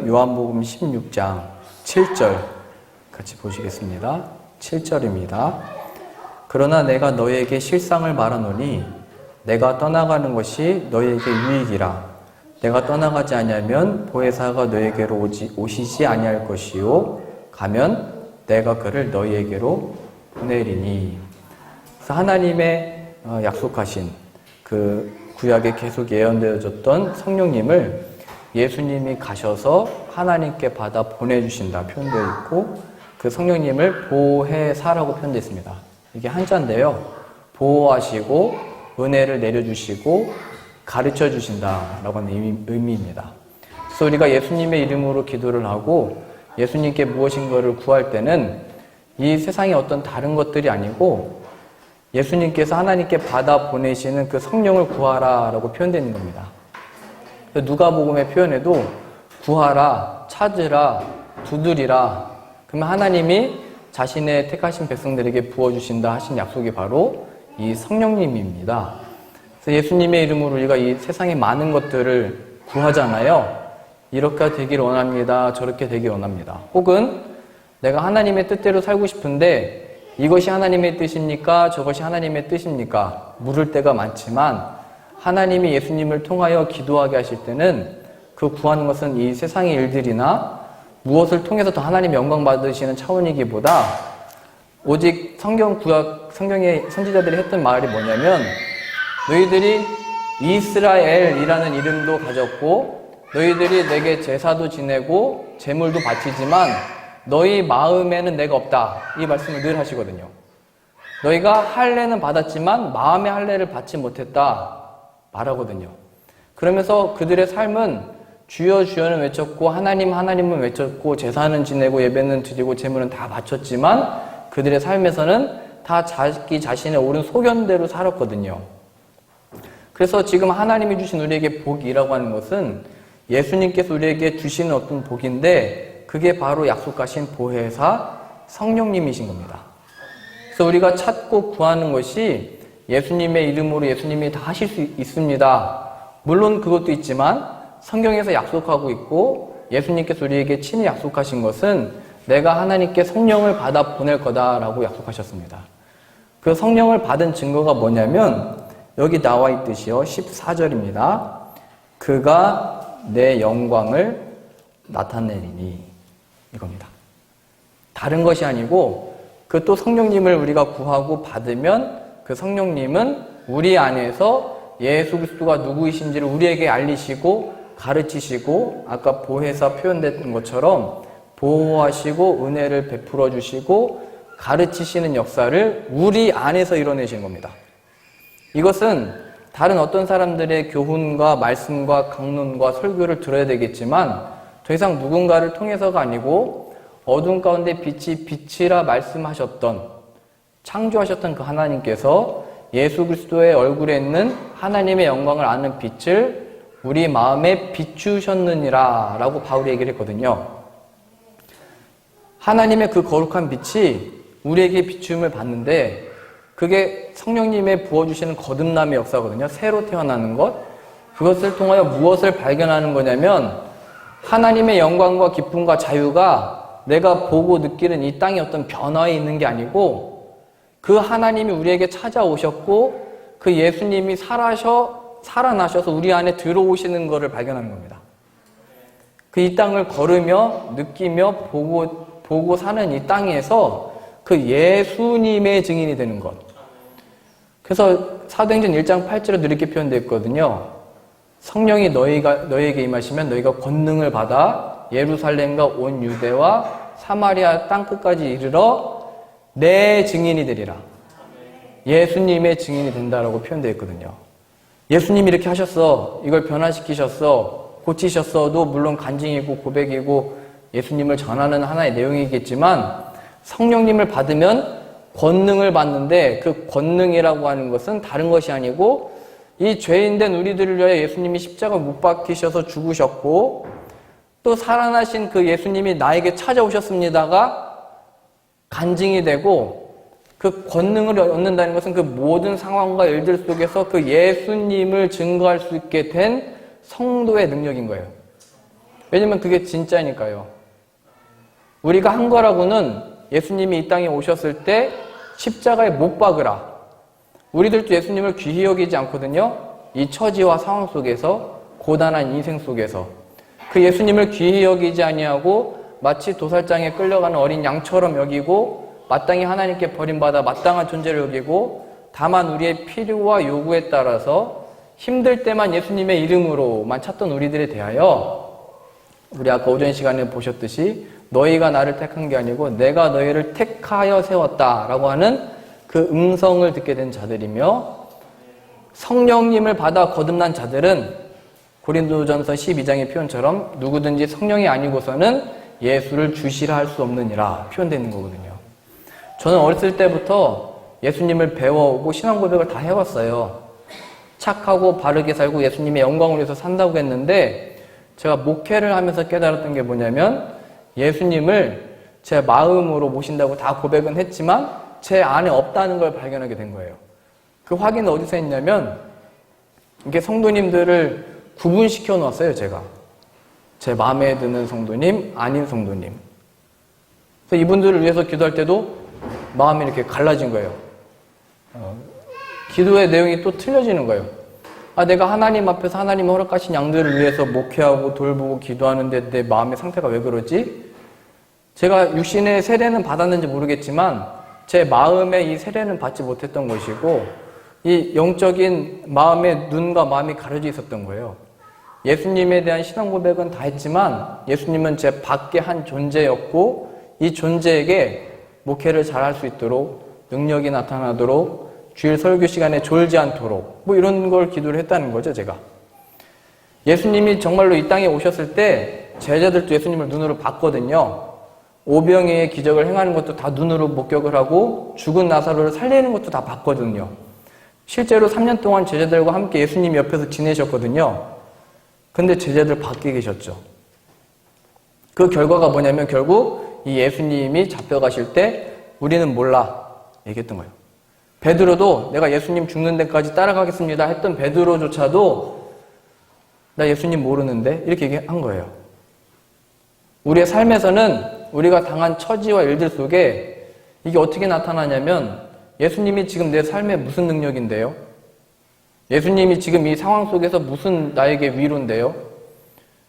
요한복음 16장 7절 같이 보시겠습니다. 7절입니다. 그러나 내가 너희에게 실상을 말하노니 내가 떠나가는 것이 너희에게 유익이라. 내가 떠나가지 아니하면 보혜사가 너희에게로 오시지 아니할 것이요 가면 내가 그를 너희에게로 보내리니. 그래서 하나님의 약속하신 그 구약에 계속 예언되어졌던 성령님을 예수님이 가셔서 하나님께 받아 보내주신다 표현되어 있고, 그 성령님을 보혜사라고 표현되어 있습니다. 이게 한자인데요, 보호하시고 은혜를 내려주시고 가르쳐 주신다라고 하는 의미입니다. 그래서 우리가 예수님의 이름으로 기도를 하고 예수님께 무엇인가를 구할 때는 이 세상의 어떤 다른 것들이 아니고 예수님께서 하나님께 받아 보내시는 그 성령을 구하라 라고 표현되는 겁니다. 누가복음의 표현에도 구하라, 찾으라, 두드리라, 그러면 하나님이 자신의 택하신 백성들에게 부어주신다 하신 약속이 바로 이 성령님입니다. 그래서 예수님의 이름으로 우리가 이 세상의 많은 것들을 구하잖아요. 이렇게 되길 원합니다. 저렇게 되길 원합니다. 혹은 내가 하나님의 뜻대로 살고 싶은데 이것이 하나님의 뜻입니까? 저것이 하나님의 뜻입니까? 물을 때가 많지만 하나님이 예수님을 통하여 기도하게 하실 때는 그 구하는 것은 이 세상의 일들이나 무엇을 통해서 더 하나님 영광 받으시는 차원이기보다 오직 성경의 선지자들이 했던 말이 뭐냐면, 너희들이 이스라엘이라는 이름도 가졌고 너희들이 내게 제사도 지내고 제물도 바치지만 너희 마음에는 내가 없다, 이 말씀을 늘 하시거든요. 너희가 할례는 받았지만 마음의 할례를 받지 못했다 말하거든요. 그러면서 그들의 삶은 주여 주여는 외쳤고 하나님 하나님은 외쳤고 제사는 지내고 예배는 드리고 제물은 다 바쳤지만 그들의 삶에서는 다 자기 자신의 옳은 소견대로 살았거든요. 그래서 지금 하나님이 주신 우리에게 복이라고 하는 것은 예수님께서 우리에게 주시는 어떤 복인데, 그게 바로 약속하신 보혜사 성령님이신 겁니다. 그래서 우리가 찾고 구하는 것이 예수님의 이름으로 예수님이 다 하실 수 있습니다. 물론 그것도 있지만 성경에서 약속하고 있고 예수님께서 우리에게 친히 약속하신 것은 내가 하나님께 성령을 받아 보낼 거다라고 약속하셨습니다. 그 성령을 받은 증거가 뭐냐면 여기 나와 있듯이요, 14절입니다. 그가 내 영광을 나타내리니, 이겁니다. 다른 것이 아니고 그 또 성령님을 우리가 구하고 받으면 그 성령님은 우리 안에서 예수 그리스도가 누구이신지를 우리에게 알리시고 가르치시고, 아까 보혜사 표현된 것처럼 보호하시고 은혜를 베풀어 주시고 가르치시는 역사를 우리 안에서 이뤄내시는 겁니다. 이것은 다른 어떤 사람들의 교훈과 말씀과 강론과 설교를 들어야 되겠지만 더 이상 누군가를 통해서가 아니고 어둠 가운데 빛이 빛이라 말씀하셨던, 창조하셨던 그 하나님께서 예수 그리스도의 얼굴에 있는 하나님의 영광을 아는 빛을 우리 마음에 비추셨느니라 라고 바울이 얘기를 했거든요. 하나님의 그 거룩한 빛이 우리에게 비춤을 받는데 그게 성령님의 부어주시는 거듭남의 역사거든요. 새로 태어나는 것. 그것을 통하여 무엇을 발견하는 거냐면 하나님의 영광과 기쁨과 자유가 내가 보고 느끼는 이 땅의 어떤 변화에 있는 게 아니고 그 하나님이 우리에게 찾아오셨고 그 예수님이 살아나셔서 우리 안에 들어오시는 것을 발견하는 겁니다. 그 이 땅을 걸으며 느끼며 보고 사는 이 땅에서 그 예수님의 증인이 되는 것. 그래서 사도행전 1장 8절에 이렇게 표현되어 있거든요. 성령이 너희에게 임하시면 너희가 권능을 받아 예루살렘과 온 유대와 사마리아 땅끝까지 이르러 내 증인이 되리라. 예수님의 증인이 된다라고 표현되어 있거든요. 예수님이 이렇게 하셨어. 이걸 변화시키셨어. 고치셨어도 물론 간증이고 고백이고 예수님을 전하는 하나의 내용이겠지만 성령님을 받으면 권능을 받는데 그 권능이라고 하는 것은 다른 것이 아니고 이 죄인된 우리들을 위하여 예수님이 십자가에 못 박히셔서 죽으셨고 또 살아나신 그 예수님이 나에게 찾아오셨습니다가 간증이 되고, 그 권능을 얻는다는 것은 그 모든 상황과 일들 속에서 그 예수님을 증거할 수 있게 된 성도의 능력인 거예요. 왜냐면 그게 진짜니까요. 우리가 한 거라고는 예수님이 이 땅에 오셨을 때 십자가에 못 박으라. 우리들도 예수님을 귀히 여기지 않거든요. 이 처지와 상황 속에서, 고단한 인생 속에서 그 예수님을 귀히 여기지 아니하고 마치 도살장에 끌려가는 어린 양처럼 여기고 마땅히 하나님께 버림받아 마땅한 존재를 여기고 다만 우리의 필요와 요구에 따라서 힘들 때만 예수님의 이름으로만 찾던 우리들에 대하여 우리 아까 오전 시간에 보셨듯이 너희가 나를 택한 게 아니고 내가 너희를 택하여 세웠다라고 하는 그 음성을 듣게 된 자들이며 성령님을 받아 거듭난 자들은 고린도전서 12장의 표현처럼 누구든지 성령이 아니고서는 예수를 주시라 할 수 없느니라 표현되는 거거든요. 저는 어렸을 때부터 예수님을 배워오고 신앙 고백을 다 해왔어요. 착하고 바르게 살고 예수님의 영광을 위해서 산다고 했는데 제가 목회를 하면서 깨달았던 게 뭐냐면 예수님을 제 마음으로 모신다고 다 고백은 했지만 제 안에 없다는 걸 발견하게 된 거예요. 그 확인은 어디서 했냐면 이게 성도님들을 구분시켜 놓았어요. 제가 제 마음에 드는 성도님, 아닌 성도님. 그래서 이분들을 위해서 기도할 때도 마음이 이렇게 갈라진 거예요. 기도의 내용이 또 틀려지는 거예요. 내가 하나님 앞에서 하나님의 허락하신 양들을 위해서 목회하고 돌보고 기도하는데 내 마음의 상태가 왜 그러지? 제가 육신의 세례는 받았는지 모르겠지만 제 마음의 이 세례는 받지 못했던 것이고 이 영적인 마음의 눈과 마음이 가려져 있었던 거예요. 예수님에 대한 신앙 고백은 다 했지만 예수님은 제 밖에 한 존재였고 이 존재에게 목회를 잘할 수 있도록 능력이 나타나도록 주일 설교 시간에 졸지 않도록 이런 걸 기도를 했다는 거죠. 제가 예수님이 정말로 이 땅에 오셨을 때 제자들도 예수님을 눈으로 봤거든요. 오병이의 기적을 행하는 것도 다 눈으로 목격을 하고 죽은 나사로를 살리는 것도 다 봤거든요. 실제로 3년 동안 제자들과 함께 예수님 옆에서 지내셨거든요. 근데 제자들 밖에 계셨죠. 그 결과가 뭐냐면 결국 이 예수님이 잡혀가실 때 우리는 몰라 얘기했던 거예요. 베드로도 내가 예수님 죽는 데까지 따라가겠습니다 했던 베드로조차도 나 예수님 모르는데 이렇게 얘기한 거예요. 우리의 삶에서는 우리가 당한 처지와 일들 속에 이게 어떻게 나타나냐면 예수님이 지금 내 삶에 무슨 능력인데요? 예수님이 지금 이 상황 속에서 무슨 나에게 위로인데요?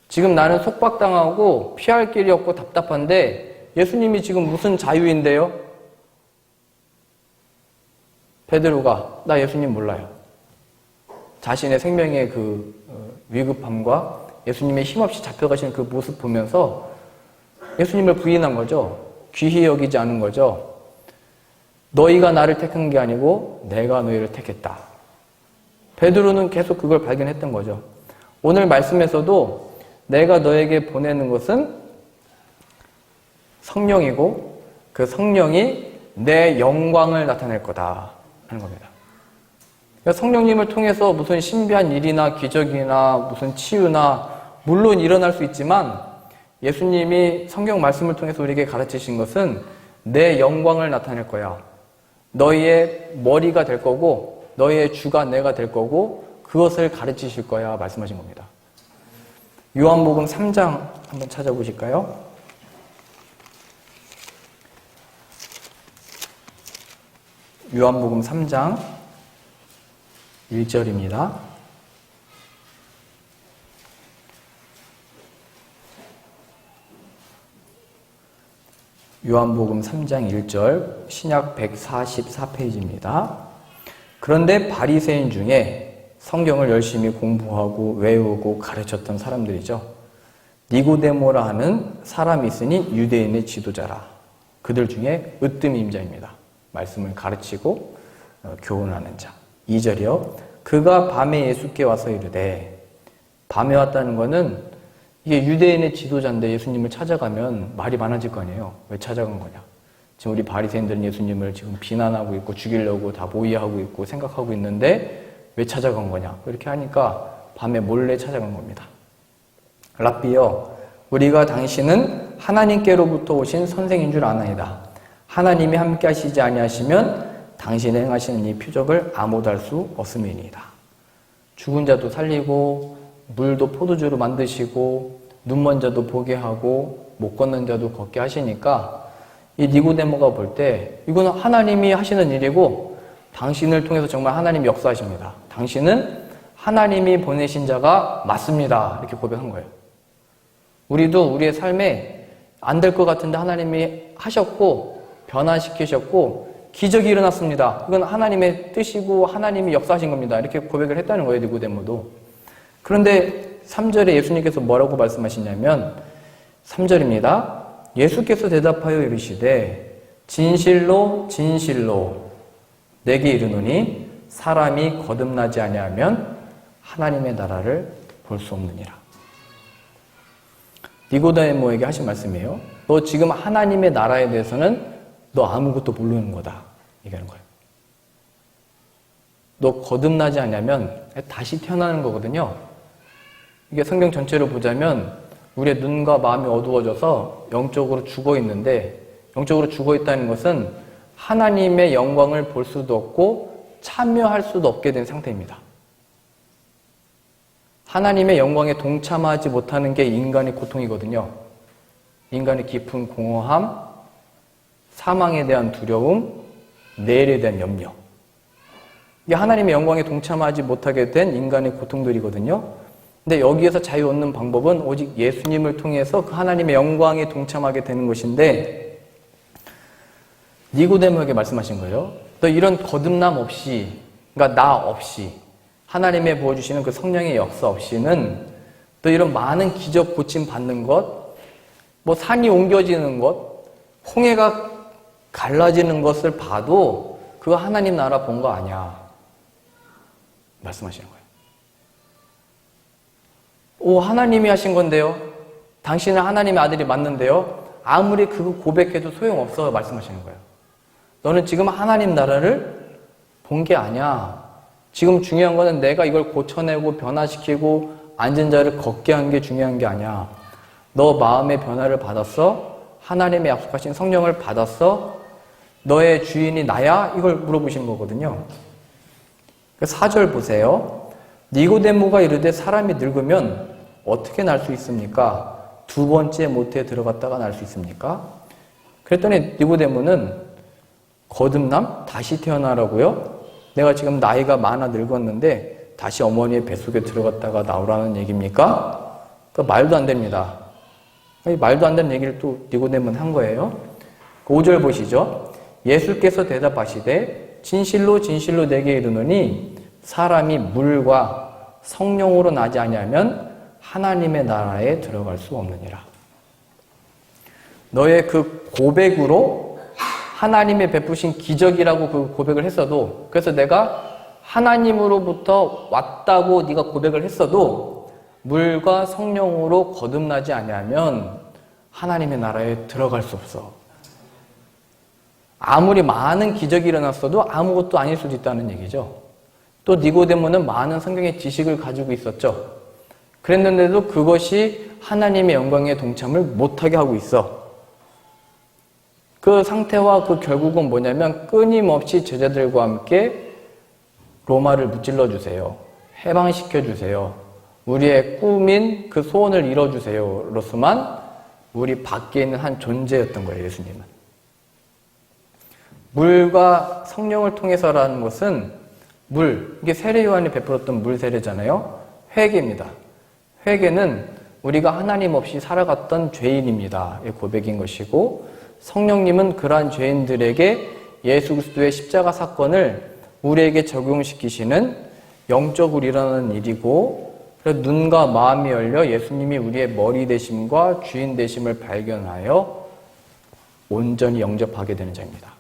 지금 나는 속박당하고 피할 길이 없고 답답한데 예수님이 지금 무슨 자유인데요? 베드로가 나 예수님 몰라요. 자신의 생명의 그 위급함과 예수님의 힘없이 잡혀가시는 그 모습 보면서 예수님을 부인한 거죠. 귀히 여기지 않은 거죠. 너희가 나를 택한 게 아니고 내가 너희를 택했다. 베드로는 계속 그걸 발견했던 거죠. 오늘 말씀에서도 내가 너에게 보내는 것은 성령이고 그 성령이 내 영광을 나타낼 거다 하는 겁니다. 그러니까 성령님을 통해서 무슨 신비한 일이나 기적이나 무슨 치유나 물론 일어날 수 있지만 예수님이 성경 말씀을 통해서 우리에게 가르치신 것은 내 영광을 나타낼 거야. 너희의 머리가 될 거고 너희의 주가 내가 될 거고 그것을 가르치실 거야 말씀하신 겁니다. 요한복음 3장 한번 찾아보실까요? 요한복음 3장 1절입니다. 요한복음 3장 1절 신약 144페이지입니다. 그런데 바리새인 중에 성경을 열심히 공부하고 외우고 가르쳤던 사람들이죠. 니고데모라 하는 사람이 있으니 유대인의 지도자라. 그들 중에 으뜸 임자입니다. 말씀을 가르치고 교훈하는 자. 2절이요. 그가 밤에 예수께 와서 이르되, 밤에 왔다는 거는 이게 유대인의 지도자인데 예수님을 찾아가면 말이 많아질 거 아니에요. 왜 찾아간 거냐. 지금 우리 바리새인들은 예수님을 지금 비난하고 있고 죽이려고 다 모의하고 있고 생각하고 있는데 왜 찾아간 거냐. 이렇게 하니까 밤에 몰래 찾아간 겁니다. 랍비여, 우리가 당신은 하나님께로부터 오신 선생인 줄 아나이다. 하나님이 함께 하시지 아니하시면 당신의 행하시는 이 표적을 아무도 할 수 없음이니이다. 죽은 자도 살리고 물도 포도주로 만드시고 눈 먼 자도 보게 하고 못 걷는 자도 걷게 하시니까 이 니고데모가 볼 때 이거는 하나님이 하시는 일이고 당신을 통해서 정말 하나님이 역사하십니다. 당신은 하나님이 보내신 자가 맞습니다. 이렇게 고백한 거예요. 우리도 우리의 삶에 안 될 것 같은데 하나님이 하셨고 변화시키셨고 기적이 일어났습니다. 이건 하나님의 뜻이고 하나님이 역사하신 겁니다. 이렇게 고백을 했다는 거예요. 니고데모도. 그런데 3절에 예수님께서 뭐라고 말씀하시냐면 3절입니다. 예수께서 대답하여 이르시되 진실로 진실로 내게 이르노니 사람이 거듭나지 아니하면 하나님의 나라를 볼 수 없느니라. 니고데모에게 하신 말씀이에요. 너 지금 하나님의 나라에 대해서는 너 아무것도 모르는 거다. 얘기하는 거예요. 너 거듭나지 않으면 다시 태어나는 거거든요. 이게 성경 전체로 보자면 우리의 눈과 마음이 어두워져서 영적으로 죽어 있는데, 영적으로 죽어 있다는 것은 하나님의 영광을 볼 수도 없고 참여할 수도 없게 된 상태입니다. 하나님의 영광에 동참하지 못하는 게 인간의 고통이거든요. 인간의 깊은 공허함, 사망에 대한 두려움, 내일에 대한 염려. 이게 하나님의 영광에 동참하지 못하게 된 인간의 고통들이거든요. 근데 여기에서 자유 얻는 방법은 오직 예수님을 통해서 그 하나님의 영광에 동참하게 되는 것인데, 니고데모에게 말씀하신 거예요. 너 이런 거듭남 없이, 그러니까 나 없이, 하나님의 부어주시는 그 성령의 역사 없이는 또 이런 많은 기적 고침 받는 것, 뭐 산이 옮겨지는 것, 홍해가 갈라지는 것을 봐도 그거 하나님 나라 본 거 아니야. 말씀하시는 거예요. 오, 하나님이 하신 건데요. 당신은 하나님의 아들이 맞는데요. 아무리 그거 고백해도 소용없어. 말씀하시는 거예요. 너는 지금 하나님 나라를 본 게 아니야. 지금 중요한 거는 내가 이걸 고쳐내고 변화시키고 앉은 자를 걷게 한 게 중요한 게 아니야. 너 마음의 변화를 받았어? 하나님의 약속하신 성령을 받았어? 너의 주인이 나야? 이걸 물어보시는 거거든요. 4절 보세요. 니고데모가 이르되 사람이 늙으면 어떻게 날 수 있습니까? 두 번째 모태에 들어갔다가 날 수 있습니까? 그랬더니 니고데모는 거듭남? 다시 태어나라고요? 내가 지금 나이가 많아 늙었는데 다시 어머니의 뱃속에 들어갔다가 나오라는 얘기입니까? 그러니까 말도 안 됩니다. 말도 안 되는 얘기를 또 니고데모는 한 거예요. 5절 보시죠. 예수께서 대답하시되 진실로 진실로 내게 이르노니 사람이 물과 성령으로 나지 아니하면 하나님의 나라에 들어갈 수 없느니라. 너의 그 고백으로 하나님의 베푸신 기적이라고 그 고백을 했어도, 그래서 내가 하나님으로부터 왔다고 네가 고백을 했어도 물과 성령으로 거듭나지 아니하면 하나님의 나라에 들어갈 수 없어. 아무리 많은 기적이 일어났어도 아무것도 아닐 수도 있다는 얘기죠. 또 니고데모는 많은 성경의 지식을 가지고 있었죠. 그랬는데도 그것이 하나님의 영광에 동참을 못하게 하고 있어. 그 상태와 그 결국은 뭐냐면 끊임없이 제자들과 함께 로마를 무찔러 주세요. 해방시켜 주세요. 우리의 꿈인 그 소원을 이뤄주세요. 로서만 우리 밖에 있는 한 존재였던 거예요. 예수님은. 물과 성령을 통해서라는 것은 이게 세례 요한이 베풀었던 물 세례잖아요. 회개입니다. 회개는 우리가 하나님 없이 살아갔던 죄인입니다. 이 고백인 것이고, 성령님은 그러한 죄인들에게 예수 그리스도의 십자가 사건을 우리에게 적용시키시는 영적으로 일어나는 일이고, 그래서 눈과 마음이 열려 예수님이 우리의 머리 되심과 주인 되심을 발견하여 온전히 영접하게 되는 자입니다.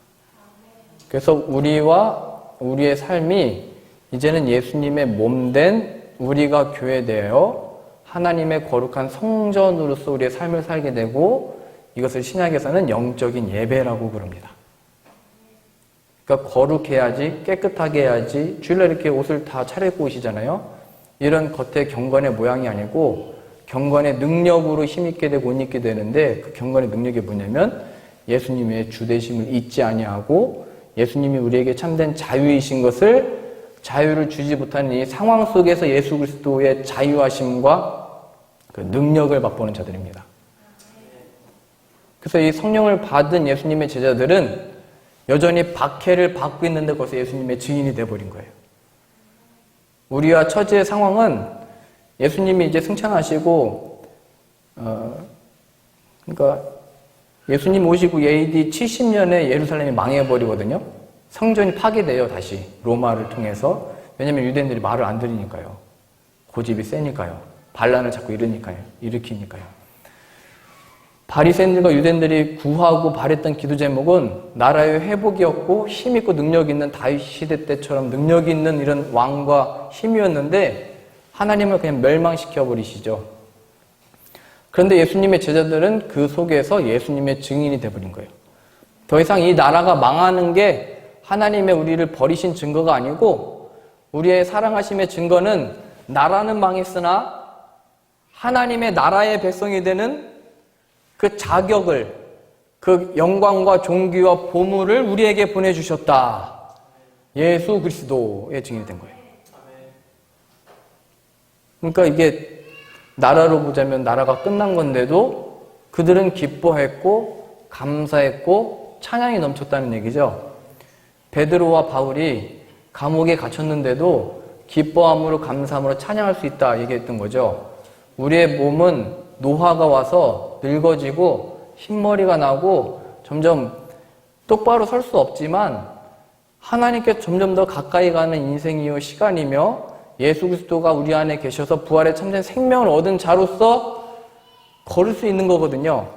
그래서 우리와 우리의 삶이 이제는 예수님의 몸된 우리가 교회되어 하나님의 거룩한 성전으로서 우리의 삶을 살게 되고, 이것을 신약에서는 영적인 예배라고 부릅니다. 그러니까 거룩해야지, 깨끗하게 해야지, 주일날 이렇게 옷을 다 차려입고 오시잖아요. 이런 겉의 경건의 모양이 아니고 경건의 능력으로 힘있게 되고 옷 입게 되는데, 그 경건의 능력이 뭐냐면 예수님의 주되심을 잊지 아니하고 예수님이 우리에게 참된 자유이신 것을, 자유를 주지 못하는 이 상황 속에서 예수 그리스도의 자유하심과 그 그 능력을 맛보는 자들입니다. 그래서 이 성령을 받은 예수님의 제자들은 여전히 박해를 받고 있는데 거기서 예수님의 증인이 되어버린 거예요. 우리와 처지의 상황은 예수님이 이제 승천하시고, 그러니까 예수님 오시고 AD 70년에 예루살렘이 망해버리거든요. 성전이 파괴돼요, 다시. 로마를 통해서. 왜냐면 유대인들이 말을 안 들으니까요. 고집이 세니까요. 반란을 자꾸 일으키니까요. 바리새인들과 유대인들이 구하고 바랬던 기도 제목은 나라의 회복이었고 힘있고 능력 있는 다윗 시대 때처럼 능력 있는 이런 왕과 힘이었는데 하나님을 그냥 멸망시켜버리시죠. 그런데 예수님의 제자들은 그 속에서 예수님의 증인이 되어버린 거예요. 더 이상 이 나라가 망하는 게 하나님의 우리를 버리신 증거가 아니고 우리의 사랑하심의 증거는 나라는 망했으나 하나님의 나라의 백성이 되는 그 자격을, 그 영광과 존귀와 보물을 우리에게 보내주셨다. 예수 그리스도의 증인이 된 거예요. 그러니까 이게 나라로 보자면 나라가 끝난 건데도 그들은 기뻐했고 감사했고 찬양이 넘쳤다는 얘기죠. 베드로와 바울이 감옥에 갇혔는데도 기뻐함으로 감사함으로 찬양할 수 있다 얘기했던 거죠. 우리의 몸은 노화가 와서 늙어지고 흰머리가 나고 점점 똑바로 설 수 없지만 하나님께 점점 더 가까이 가는 인생이요 시간이며 예수 그리스도가 우리 안에 계셔서 부활의 참된 생명을 얻은 자로서 걸을 수 있는 거거든요.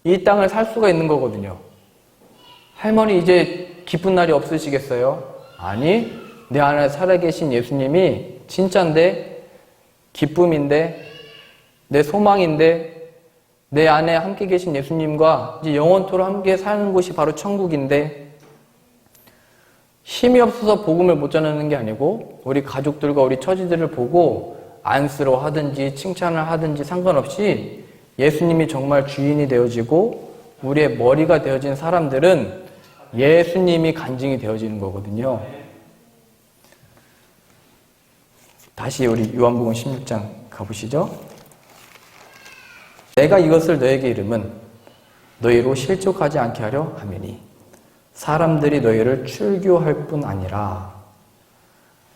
이 땅을 살 수가 있는 거거든요. 할머니 이제 기쁜 날이 없으시겠어요? 아니, 내 안에 살아계신 예수님이 진짜인데, 기쁨인데, 내 소망인데, 내 안에 함께 계신 예수님과 이제 영원토록 함께 사는 곳이 바로 천국인데, 힘이 없어서 복음을 못 전하는 게 아니고 우리 가족들과 우리 처지들을 보고 안쓰러워하든지 칭찬을 하든지 상관없이 예수님이 정말 주인이 되어지고 우리의 머리가 되어진 사람들은 예수님이 간증이 되어지는 거거든요. 다시 우리 요한복음 16장 가보시죠. 내가 이것을 너에게 이름은 너희로 실족하지 않게 하려 함이니 사람들이 너희를 출교할 뿐 아니라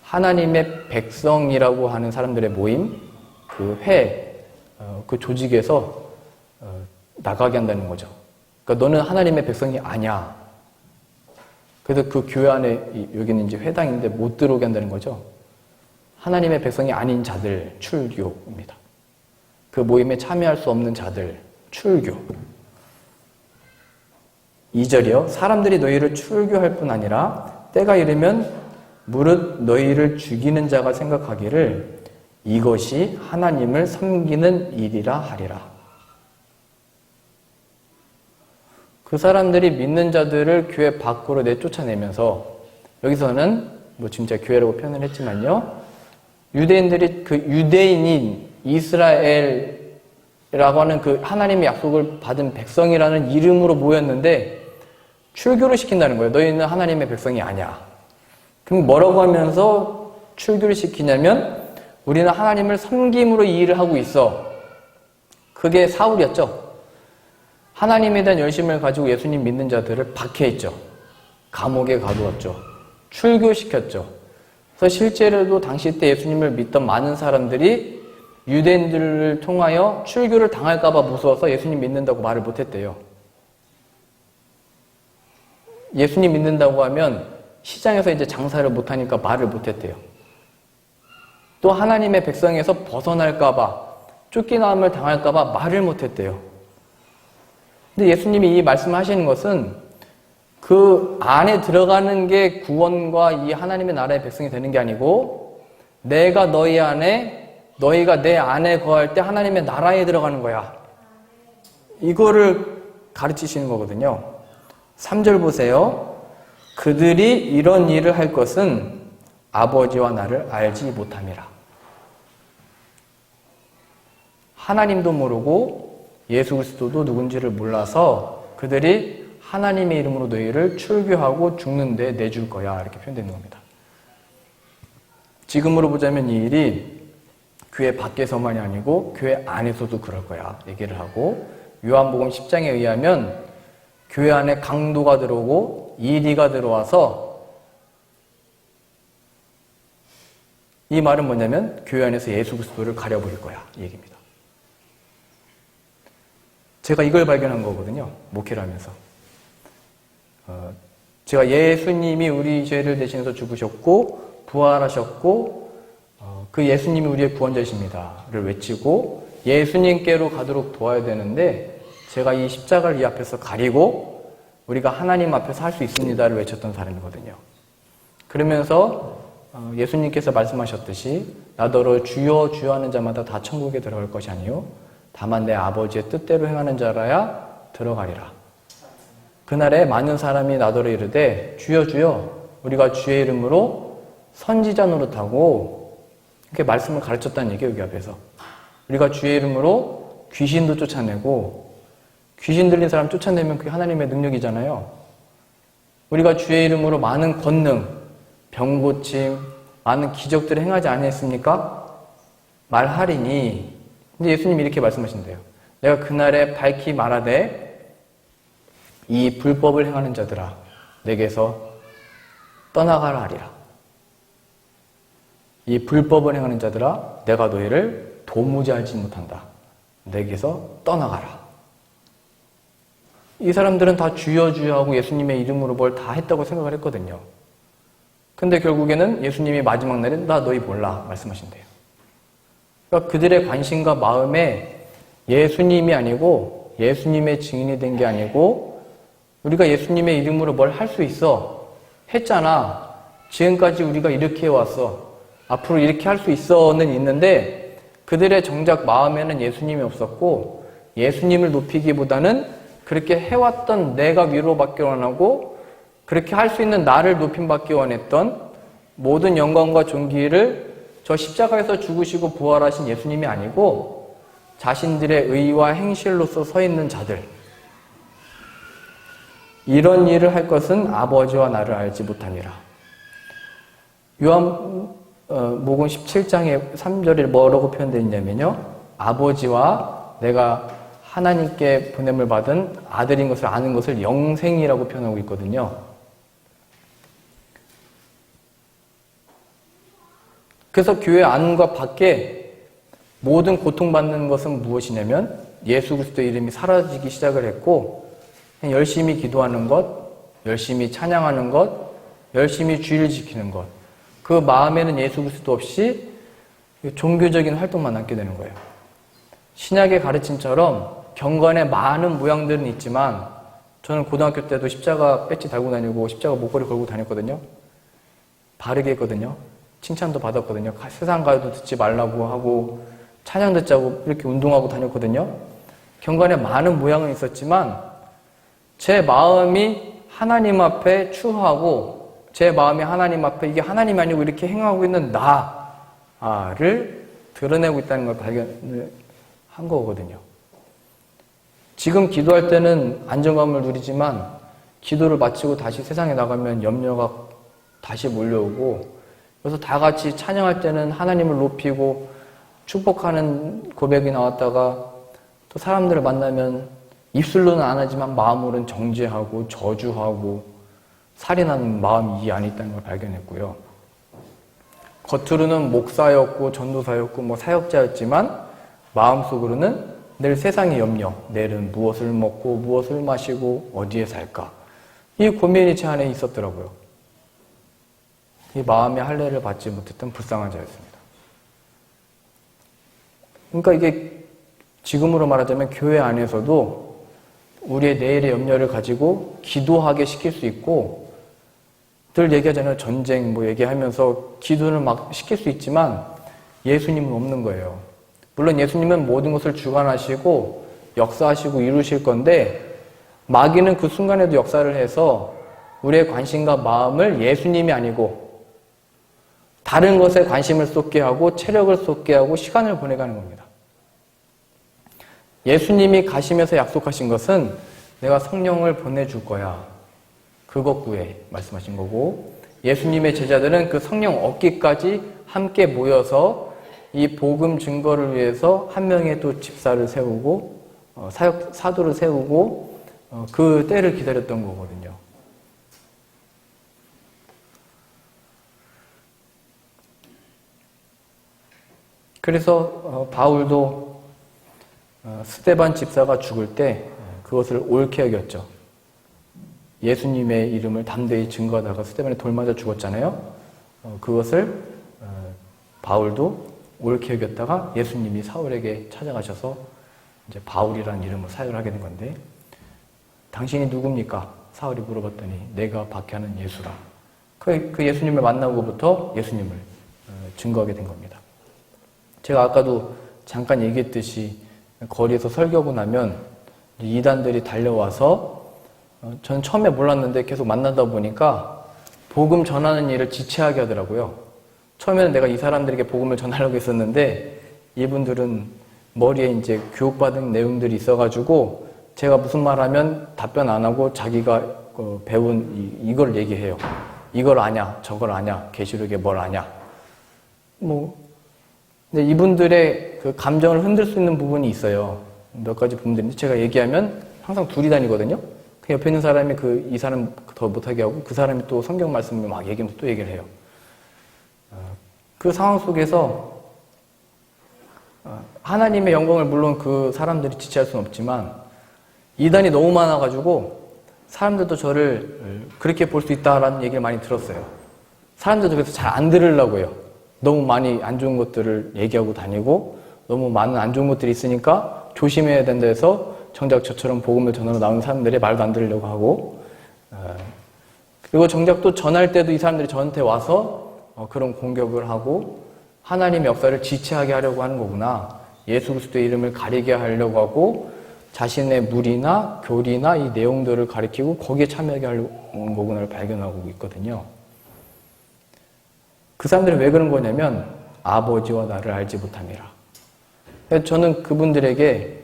하나님의 백성이라고 하는 사람들의 모임, 그 조직에서 나가게 한다는 거죠. 그러니까 너는 하나님의 백성이 아니야. 그래서 그 교회 안에, 여기는 이제 회당인데 못 들어오게 한다는 거죠. 하나님의 백성이 아닌 자들, 출교입니다. 그 모임에 참여할 수 없는 자들, 출교. 2절이요. 사람들이 너희를 출교할 뿐 아니라 때가 이르면 무릇 너희를 죽이는 자가 생각하기를 이것이 하나님을 섬기는 일이라 하리라. 그 사람들이 믿는 자들을 교회 밖으로 내쫓아내면서 여기서는 뭐 진짜 교회라고 표현을 했지만요. 유대인들이 그 유대인인 이스라엘이라고 하는 그 하나님의 약속을 받은 백성이라는 이름으로 모였는데 출교를 시킨다는 거예요. 너희는 하나님의 백성이 아니야. 그럼 뭐라고 하면서 출교를 시키냐면 우리는 하나님을 섬김으로 이 일을 하고 있어. 그게 사울이었죠. 하나님에 대한 열심을 가지고 예수님 믿는 자들을 박해했죠. 감옥에 가두었죠. 출교시켰죠. 그래서 실제로도 당시 때 예수님을 믿던 많은 사람들이 유대인들을 통하여 출교를 당할까 봐 무서워서 예수님 믿는다고 말을 못했대요. 예수님 믿는다고 하면 시장에서 이제 장사를 못하니까 말을 못했대요. 또 하나님의 백성에서 벗어날까 봐, 쫓겨남을 당할까 봐 말을 못했대요. 근데 예수님이 이 말씀하시는 것은 그 안에 들어가는 게 구원과 이 하나님의 나라의 백성이 되는 게 아니고 내가 너희 안에, 너희가 내 안에 거할 때 하나님의 나라에 들어가는 거야. 이거를 가르치시는 거거든요. 3절 보세요. 그들이 이런 일을 할 것은 아버지와 나를 알지 못함이라. 하나님도 모르고 예수 그리스도도 누군지를 몰라서 그들이 하나님의 이름으로 너희를 출교하고 죽는 데 내줄 거야. 이렇게 표현되는 겁니다. 지금으로 보자면 이 일이 교회 밖에서만이 아니고 교회 안에서도 그럴 거야 얘기를 하고, 요한복음 10장에 의하면 교회 안에 강도가 들어오고 이리가 들어와서, 이 말은 뭐냐면 교회 안에서 예수 그리스도를 가려버릴 거야 이 얘기입니다. 제가 이걸 발견한 거거든요, 목회를 하면서. 제가 예수님이 우리 죄를 대신해서 죽으셨고 부활하셨고 그 예수님이 우리의 구원자이십니다를 외치고 예수님께로 가도록 도와야 되는데, 제가 이 십자가를 이 앞에서 가리고 우리가 하나님 앞에서 할 수 있습니다를 외쳤던 사람이거든요. 그러면서 예수님께서 말씀하셨듯이 나더러 주여 주여 하는 자마다 다 천국에 들어갈 것이 아니요 다만 내 아버지의 뜻대로 행하는 자라야 들어가리라. 그날에 많은 사람이 나더러 이르되 주여 주여 우리가 주의 이름으로 선지자 노릇하고, 이렇게 말씀을 가르쳤다는 얘기예요. 여기 앞에서 우리가 주의 이름으로 귀신도 쫓아내고, 귀신 들린 사람 쫓아내면 그게 하나님의 능력이잖아요. 우리가 주의 이름으로 많은 권능, 병고침, 많은 기적들을 행하지 아니했습니까? 말하리니. 근데 예수님이 이렇게 말씀하신대요. 내가 그날에 밝히 말하되 이 불법을 행하는 자들아 내게서 떠나가라 하리라. 이 불법을 행하는 자들아 내가 너희를 도무지 알지 못한다. 내게서 떠나가라. 이 사람들은 다 주여 주여 하고 예수님의 이름으로 뭘 다 했다고 생각을 했거든요. 근데 결국에는 예수님이 마지막 날에 나 너희 몰라 말씀하신대요. 그러니까 그들의 관심과 마음에 예수님이 아니고, 예수님의 증인이 된 게 아니고, 우리가 예수님의 이름으로 뭘 할 수 있어 했잖아, 지금까지 우리가 이렇게 해왔어, 앞으로 이렇게 할 수 있어는 있는데, 그들의 정작 마음에는 예수님이 없었고, 예수님을 높이기보다는 그렇게 해왔던 내가 위로받기 원하고 그렇게 할 수 있는 나를 높임받기 원했던, 모든 영광과 존귀를 저 십자가에서 죽으시고 부활하신 예수님이 아니고 자신들의 의와 행실로서 서 있는 자들, 이런 일을 할 것은 아버지와 나를 알지 못하니라. 요한복음 17장의 3절에 뭐라고 표현되어 있냐면요, 아버지와 내가 하나님께 보냄을 받은 아들인 것을 아는 것을 영생이라고 표현하고 있거든요. 그래서 교회 안과 밖에 모든 고통받는 것은 무엇이냐면 예수 그리스도의 이름이 사라지기 시작을 했고, 열심히 기도하는 것, 열심히 찬양하는 것, 열심히 주의를 지키는 것, 그 마음에는 예수 그리스도 없이 종교적인 활동만 남게 되는 거예요. 신약의 가르침처럼 경건에 많은 모양들은 있지만, 저는 고등학교 때도 십자가 배지 달고 다니고 십자가 목걸이 걸고 다녔거든요. 바르게 했거든요. 칭찬도 받았거든요. 세상 가요도 듣지 말라고 하고 찬양 듣자고 이렇게 운동하고 다녔거든요. 경건에 많은 모양은 있었지만 제 마음이 하나님 앞에 추하고, 제 마음이 하나님 앞에 이게 하나님이 아니고 이렇게 행하고 있는 나를 드러내고 있다는 걸 발견한 거거든요. 지금 기도할 때는 안정감을 누리지만 기도를 마치고 다시 세상에 나가면 염려가 다시 몰려오고, 그래서 다 같이 찬양할 때는 하나님을 높이고 축복하는 고백이 나왔다가 또 사람들을 만나면 입술로는 안 하지만 마음으로는 정죄하고 저주하고 살인하는 마음이 이 안에 있다는 걸 발견했고요. 겉으로는 목사였고 전도사였고 뭐 사역자였지만 마음속으로는 늘 세상의 염려, 내일은 무엇을 먹고 무엇을 마시고 어디에 살까, 이 고민이 제 안에 있었더라고요. 이 마음의 할례를 받지 못했던 불쌍한 자였습니다. 그러니까 이게 지금으로 말하자면 교회 안에서도 우리의 내일의 염려를 가지고 기도하게 시킬 수 있고, 늘 얘기하잖아요. 전쟁 뭐 얘기하면서 기도를 막 시킬 수 있지만 예수님은 없는 거예요. 물론 예수님은 모든 것을 주관하시고 역사하시고 이루실 건데, 마귀는 그 순간에도 역사를 해서 우리의 관심과 마음을 예수님이 아니고 다른 것에 관심을 쏟게 하고 체력을 쏟게 하고 시간을 보내가는 겁니다. 예수님이 가시면서 약속하신 것은 내가 성령을 보내줄 거야, 그것 구해 말씀하신 거고, 예수님의 제자들은 그 성령 얻기까지 함께 모여서 이 복음 증거를 위해서 한 명의 또 집사를 세우고 사도를 세우고 그 때를 기다렸던 거거든요. 그래서 바울도 스데반 집사가 죽을 때 그것을 옳게 여겼죠. 예수님의 이름을 담대히 증거하다가 스데반에 돌 맞아 죽었잖아요. 그것을 바울도 옳게 여겼다가 예수님이 사울에게 찾아가셔서 이제 바울이라는 이름을 사용을 하게 된 건데, 당신이 누굽니까? 사울이 물어봤더니 내가 박해하는 예수라. 그 예수님을 만나고부터 예수님을 증거하게 된 겁니다. 제가 아까도 잠깐 얘기했듯이 거리에서 설교하고 나면 이단들이 달려와서 저는 처음에 몰랐는데 계속 만나다 보니까 복음 전하는 일을 지체하게 하더라고요. 처음에는 내가 이 사람들에게 복음을 전하려고 했었는데 이분들은 머리에 이제 교육받은 내용들이 있어가지고 제가 무슨 말 하면 답변 안 하고 자기가 배운 이걸 얘기해요. 이걸 아냐, 저걸 아냐, 계시록에 뭘 아냐. 근데 이분들의 그 감정을 흔들 수 있는 부분이 있어요. 몇 가지 부분들인데 제가 얘기하면 항상 둘이 다니거든요. 그 옆에 있는 사람이 이 사람 더 못하게 하고 그 사람이 또 성경 말씀을 막 얘기하면서 또 얘기를 해요. 그 상황 속에서 하나님의 영광을 물론 그 사람들이 지체할 수는 없지만 이단이 너무 많아가지고 사람들도 저를 그렇게 볼 수 있다라는 얘기를 많이 들었어요. 사람들도 그래서 잘 안 들으려고 해요. 너무 많이 안 좋은 것들을 얘기하고 다니고 너무 많은 안 좋은 것들이 있으니까 조심해야 된다 해서 정작 저처럼 복음을 전하러 나오는 사람들이 말도 안 들으려고 하고, 그리고 정작 또 전할 때도 이 사람들이 저한테 와서 그런 공격을 하고 하나님의 역사를 지체하게 하려고 하는 거구나, 예수 그리스도의 이름을 가리게 하려고 하고 자신의 무리나 교리나 이 내용들을 가리키고 거기에 참여하게 하려고 하는 거구나를 발견하고 있거든요. 그 사람들은 왜 그런 거냐면 아버지와 나를 알지 못함이라. 저는 그분들에게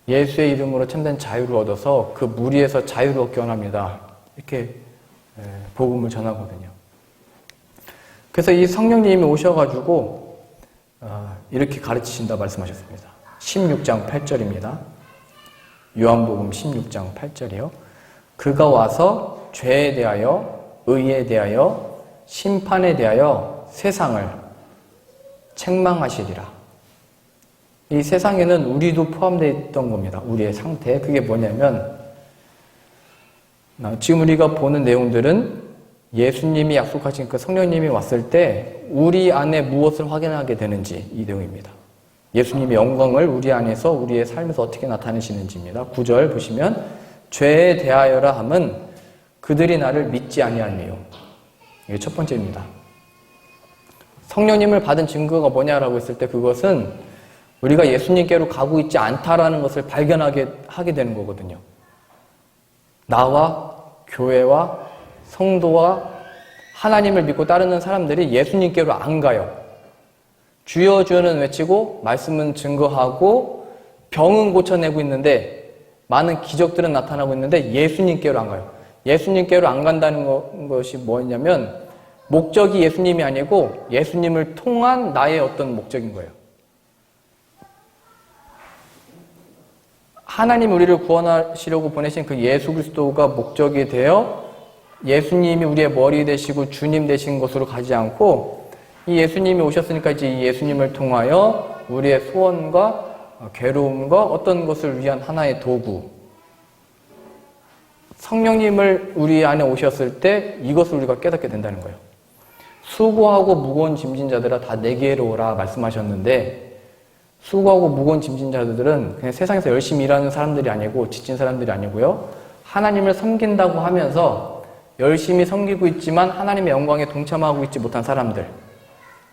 예수의 이름으로 참된 자유를 얻어서 그 무리에서 자유를 얻기 원합니다. 이렇게 복음을 전하거든요. 그래서 이 성령님이 오셔가지고 이렇게 가르치신다 말씀하셨습니다. 16장 8절입니다. 요한복음 16장 8절이요. 그가 와서 죄에 대하여, 의에 대하여, 심판에 대하여 세상을 책망하시리라. 이 세상에는 우리도 포함되어 있던 겁니다. 우리의 상태. 그게 뭐냐면 지금 우리가 보는 내용들은 예수님이 약속하신 그 성령님이 왔을 때 우리 안에 무엇을 확인하게 되는지 이 내용입니다. 예수님의 영광을 우리 안에서 우리의 삶에서 어떻게 나타내시는지입니다. 9절 보시면 죄에 대하여라 함은 그들이 나를 믿지 아니하니요. 이게 첫 번째입니다. 성령님을 받은 증거가 뭐냐라고 했을 때 그것은 우리가 예수님께로 가고 있지 않다라는 것을 발견하게 하게 되는 거거든요. 나와 교회와 성도와 하나님을 믿고 따르는 사람들이 예수님께로 안 가요. 주여 주여는 외치고 말씀은 증거하고 병은 고쳐내고 있는데 많은 기적들은 나타나고 있는데 예수님께로 안 가요. 예수님께로 안 간다는 것이 뭐냐면 목적이 예수님이 아니고 예수님을 통한 나의 어떤 목적인 거예요. 하나님 우리를 구원하시려고 보내신 그 예수 그리스도가 목적이 되어 예수님이 우리의 머리 되시고 주님 되신 것으로 가지 않고 이 예수님이 오셨으니까 이제 이 예수님을 통하여 우리의 소원과 괴로움과 어떤 것을 위한 하나의 도구, 성령님을 우리 안에 오셨을 때 이것을 우리가 깨닫게 된다는 거예요. 수고하고 무거운 짐진 자들아 다 내게로 오라 말씀하셨는데 수고하고 무거운 짐진 자들은 그냥 세상에서 열심히 일하는 사람들이 아니고 지친 사람들이 아니고요. 하나님을 섬긴다고 하면서 열심히 섬기고 있지만 하나님의 영광에 동참하고 있지 못한 사람들,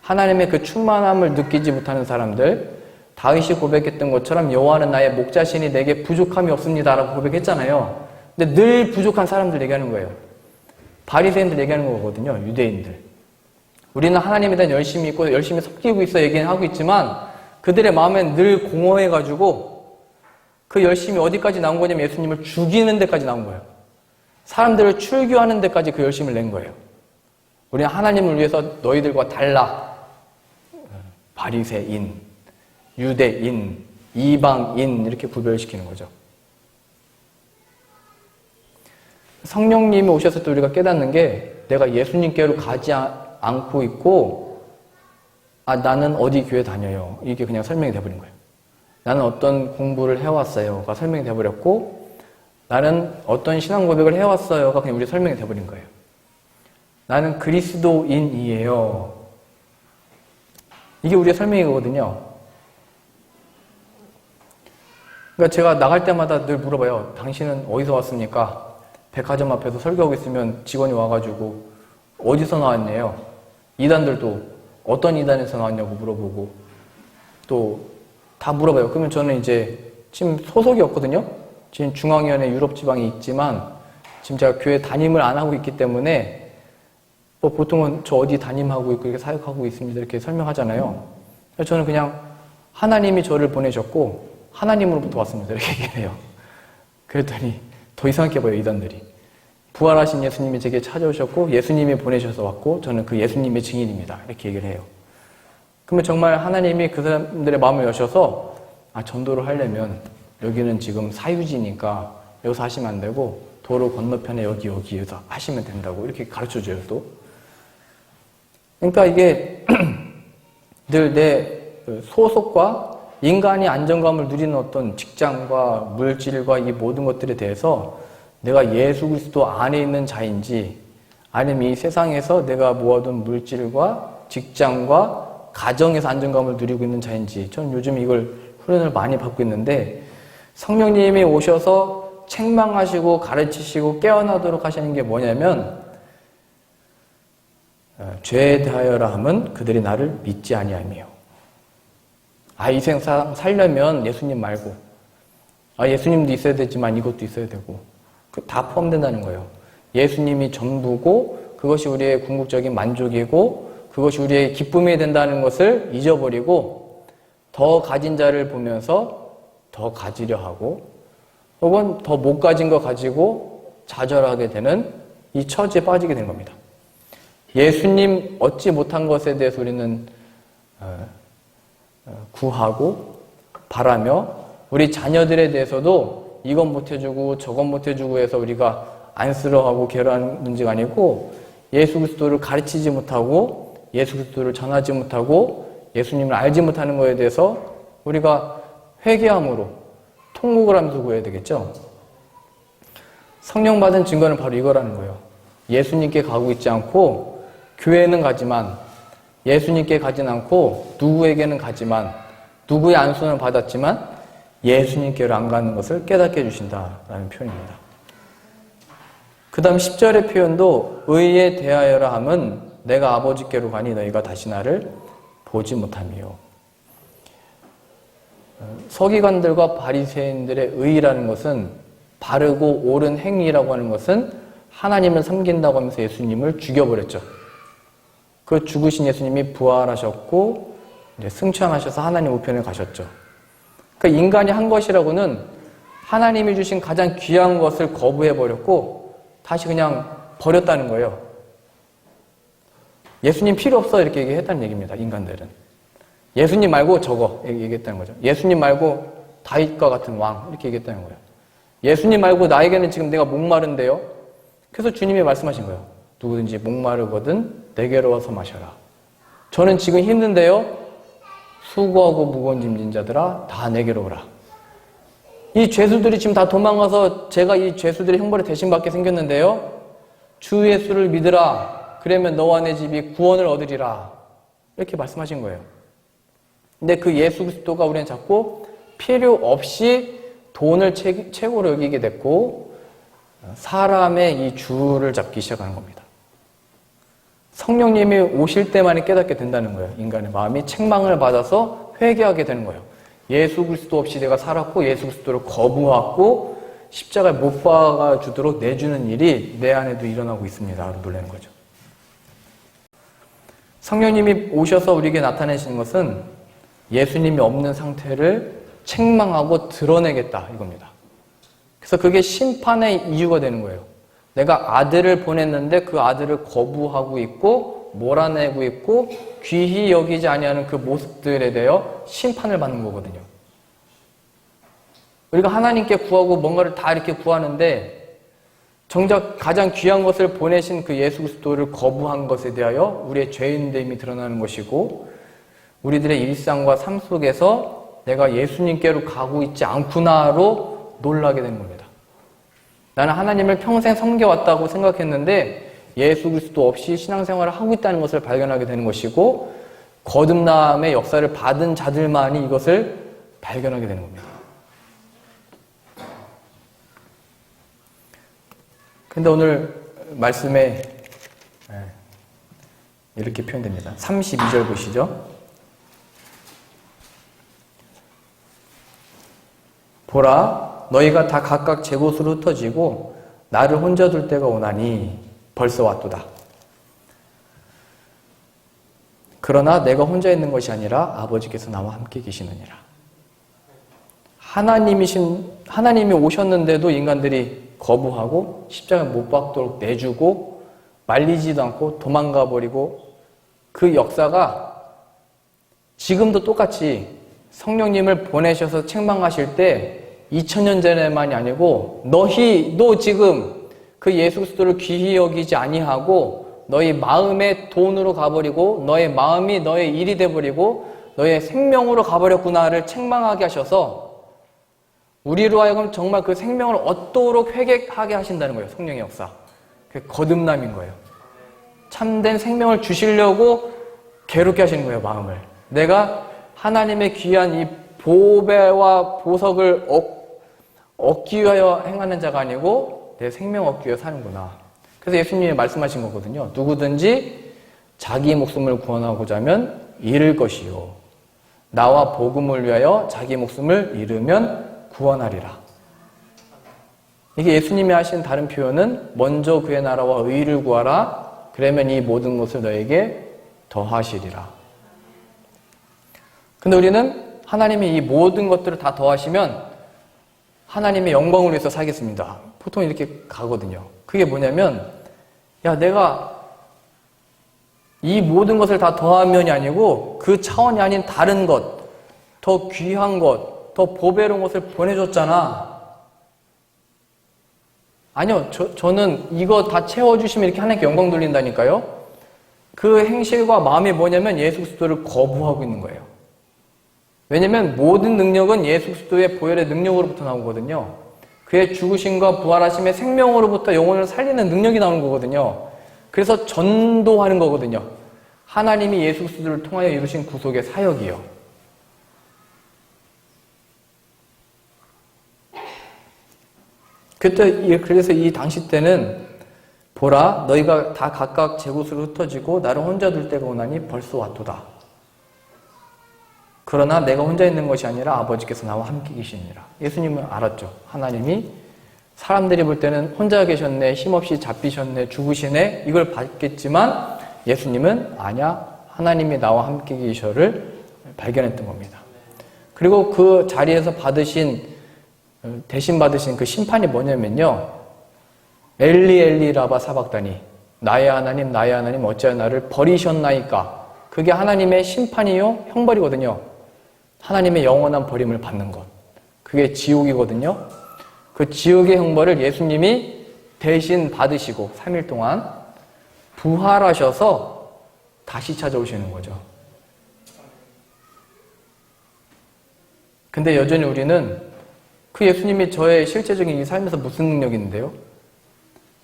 하나님의 그 충만함을 느끼지 못하는 사람들, 다윗이 고백했던 것처럼 여호와는 나의 목자시니 내게 부족함이 없습니다라고 고백했잖아요. 근데 늘 부족한 사람들 얘기하는 거예요. 바리새인들 얘기하는 거거든요. 유대인들. 우리는 하나님에 대한 열심히 있고 열심히 섬기고 있어 얘기는 하고 있지만 그들의 마음엔 늘 공허해가지고 그 열심이 어디까지 나온 거냐면 예수님을 죽이는 데까지 나온 거예요. 사람들을 출교하는 데까지 그 열심을 낸 거예요. 우리는 하나님을 위해서 너희들과 달라. 바리새인, 유대인, 이방인 이렇게 구별시키는 거죠. 성령님이 오셔서 또 우리가 깨닫는 게 내가 예수님께로 가지 않고 있고 나는 어디 교회 다녀요. 이게 그냥 설명이 돼버린 거예요. 나는 어떤 공부를 해왔어요가 설명이 돼버렸고 나는 어떤 신앙 고백을 해왔어요가 그냥 우리 설명이 돼버린 거예요. 나는 그리스도인이에요. 이게 우리의 설명이거든요. 그러니까 제가 나갈 때마다 늘 물어봐요. 당신은 어디서 왔습니까? 백화점 앞에서 설교하고 있으면 직원이 와가지고 어디서 나왔네요. 이단들도 어떤 이단에서 나왔냐고 물어보고 또 다 물어봐요. 그러면 저는 이제 지금 소속이 없거든요. 지금 중앙위원회 유럽 지방에 있지만 지금 제가 교회 담임을 안 하고 있기 때문에 보통은 저 어디 담임하고 있고 이렇게 사역하고 있습니다 이렇게 설명하잖아요. 그래서 저는 그냥 하나님이 저를 보내셨고 하나님으로부터 왔습니다 이렇게 얘기해요. 그랬더니 더 이상하게 보여요. 이단들이. 부활하신 예수님이 제게 찾아오셨고 예수님이 보내셔서 왔고 저는 그 예수님의 증인입니다 이렇게 얘기를 해요. 그러면 정말 하나님이 그 사람들의 마음을 여셔서 전도를 하려면 여기는 지금 사유지니까 여기서 하시면 안 되고 도로 건너편에 여기에서 하시면 된다고 이렇게 가르쳐줘요. 또 그러니까 이게 늘 내 소속과 인간이 안정감을 누리는 어떤 직장과 물질과 이 모든 것들에 대해서 내가 예수 그리스도 안에 있는 자인지 아니면 이 세상에서 내가 모아둔 물질과 직장과 가정에서 안정감을 누리고 있는 자인지 저는 요즘 이걸 훈련을 많이 받고 있는데 성령님이 오셔서 책망하시고 가르치시고 깨어나도록 하시는 게 뭐냐면 죄에 대하여라 함은 그들이 나를 믿지 아니함이요. 이 세상 살려면 예수님 말고 예수님도 있어야 되지만 이것도 있어야 되고 다 포함된다는 거예요. 예수님이 전부고 그것이 우리의 궁극적인 만족이고 그것이 우리의 기쁨이 된다는 것을 잊어버리고 더 가진 자를 보면서 더 가지려 하고 혹은 더 못 가진 거 가지고 좌절하게 되는 이 처지에 빠지게 된 겁니다. 예수님 얻지 못한 것에 대해서 우리는 구하고 바라며 우리 자녀들에 대해서도 이건 못해주고 저건 못해주고 해서 우리가 안쓰러워하고 괴로워하는 문제가 아니고 예수 그리스도를 가르치지 못하고 예수 그리스도를 전하지 못하고 예수님을 알지 못하는 것에 대해서 우리가 회개함으로 통곡을 하면서 구해야 되겠죠. 성령 받은 증거는 바로 이거라는 거예요. 예수님께 가고 있지 않고 교회는 가지만 예수님께 가진 않고 누구에게는 가지만 누구의 안수는 받았지만 예수님께로 안 가는 것을 깨닫게 해주신다라는 표현입니다. 그 다음 10절의 표현도 의에 대하여라 함은 내가 아버지께로 가니 너희가 다시 나를 보지 못함이요. 서기관들과 바리새인들의 의라는 것은 바르고 옳은 행위라고 하는 것은 하나님을 섬긴다고 하면서 예수님을 죽여버렸죠. 그 죽으신 예수님이 부활하셨고 이제 승천하셔서 하나님 우편에 가셨죠. 그러니까 인간이 한 것이라고는 하나님이 주신 가장 귀한 것을 거부해버렸고 다시 그냥 버렸다는 거예요. 예수님 필요 없어 이렇게 얘기했다는 얘기입니다. 인간들은. 예수님 말고 저거 얘기했다는 거죠. 예수님 말고 다윗과 같은 왕 이렇게 얘기했다는 거예요. 예수님 말고 나에게는 지금 내가 목마른데요. 그래서 주님이 말씀하신 거예요. 누구든지 목마르거든 내게로 와서 마셔라. 저는 지금 힘든데요. 수고하고 무거운 짐진 자들아 다 내게로 오라. 이 죄수들이 지금 다 도망가서 제가 이 죄수들의 형벌을 대신 받게 생겼는데요. 주 예수를 믿으라. 그러면 너와 내 집이 구원을 얻으리라. 이렇게 말씀하신 거예요. 근데 그 예수 그리스도가 우리는 자꾸 필요 없이 돈을 최고로 여기게 됐고 사람의 이 주를 잡기 시작하는 겁니다. 성령님이 오실 때만이 깨닫게 된다는 거예요. 인간의 마음이 책망을 받아서 회개하게 되는 거예요. 예수 그리스도 없이 내가 살았고 예수 그리스도를 거부하고 십자가에 못 박아주도록 내주는 일이 내 안에도 일어나고 있습니다. 놀라는 거죠. 성령님이 오셔서 우리에게 나타내시는 것은 예수님이 없는 상태를 책망하고 드러내겠다 이겁니다. 그래서 그게 심판의 이유가 되는 거예요. 내가 아들을 보냈는데 그 아들을 거부하고 있고 몰아내고 있고 귀히 여기지 아니하는 그 모습들에 대하여 심판을 받는 거거든요. 우리가 하나님께 구하고 뭔가를 다 이렇게 구하는데 정작 가장 귀한 것을 보내신 그 예수 그리스도를 거부한 것에 대하여 우리의 죄인됨이 드러나는 것이고, 우리들의 일상과 삶 속에서 내가 예수님께로 가고 있지 않구나로 놀라게 되는 겁니다. 나는 하나님을 평생 섬겨왔다고 생각했는데 예수 그리스도 없이 신앙생활을 하고 있다는 것을 발견하게 되는 것이고, 거듭남의 역사를 받은 자들만이 이것을 발견하게 되는 겁니다. 근데 오늘 말씀에 이렇게 표현됩니다. 32절 보시죠. 보라, 너희가 다 각각 제 곳으로 흩어지고 나를 혼자 둘 때가 오나니 벌써 왔도다. 그러나 내가 혼자 있는 것이 아니라 아버지께서 나와 함께 계시느니라. 하나님이 오셨는데도 인간들이 거부하고 십자가에 못 박도록 내주고 말리지도 않고 도망가 버리고, 그 역사가 지금도 똑같이 성령님을 보내셔서 책망하실 때 2000년 전에만이 아니고 너희도 지금 그 예수 그리스도를 귀히 여기지 아니하고 너희 마음의 돈으로 가버리고 너의 마음이 너의 일이 돼버리고 너의 생명으로 가버렸구나를 책망하게 하셔서 우리로 하여금 정말 그 생명을 얻도록 회개하게 하신다는 거예요. 성령의 역사. 그게 거듭남인 거예요. 참된 생명을 주시려고 괴롭게 하시는 거예요. 마음을. 내가 하나님의 귀한 이 보배와 보석을 얻기 위하여 행하는 자가 아니고 내 생명 얻기 위해 사는구나. 그래서 예수님이 말씀하신 거거든요. 누구든지 자기 목숨을 구원하고자 하면 잃을 것이요, 나와 복음을 위하여 자기 목숨을 잃으면 구원하리라. 이게 예수님이 하신 다른 표현은 먼저 그의 나라와 의를 구하라. 그러면 이 모든 것을 너에게 더하시리라. 근데 우리는 하나님이 이 모든 것들을 다 더하시면 하나님의 영광을 위해서 살겠습니다. 보통 이렇게 가거든요. 그게 뭐냐면, 야, 내가 이 모든 것을 다 더하면이 아니고 그 차원이 아닌 다른 것, 더 귀한 것, 더 보배로운 것을 보내줬잖아. 아니요, 저는 이거 다 채워주시면 이렇게 하나님께 영광 돌린다니까요. 그 행실과 마음이 뭐냐면 예수 그리스도를 거부하고 있는 거예요. 왜냐면 모든 능력은 예수 그리스도의 보혈의 능력으로부터 나오거든요. 그의 죽으심과 부활하심의 생명으로부터 영혼을 살리는 능력이 나오는 거거든요. 그래서 전도하는 거거든요. 하나님이 예수 그리스도를 통하여 이루신 구속의 사역이요. 그래서 이 당시 때는 보라, 너희가 다 각각 제 곳으로 흩어지고 나를 혼자 둘 때가 오나니 벌써 왔도다. 그러나 내가 혼자 있는 것이 아니라 아버지께서 나와 함께 계시니라. 예수님은 알았죠. 하나님이 사람들이 볼 때는 혼자 계셨네, 힘없이 잡히셨네, 죽으시네, 이걸 봤겠지만 예수님은 아니야, 하나님이 나와 함께 계셔를 발견했던 겁니다. 그리고 그 자리에서 대신 받으신 그 심판이 뭐냐면요, 엘리 엘리 라바 사박다니, 나의 하나님 어찌하여 나를 버리셨나이까. 그게 하나님의 심판이요 형벌이거든요. 하나님의 영원한 버림을 받는 것, 그게 지옥이거든요. 그 지옥의 형벌을 예수님이 대신 받으시고 3일 동안 부활하셔서 다시 찾아오시는 거죠. 근데 여전히 우리는 그 예수님이 저의 실제적인 이 삶에서 무슨 능력인데요?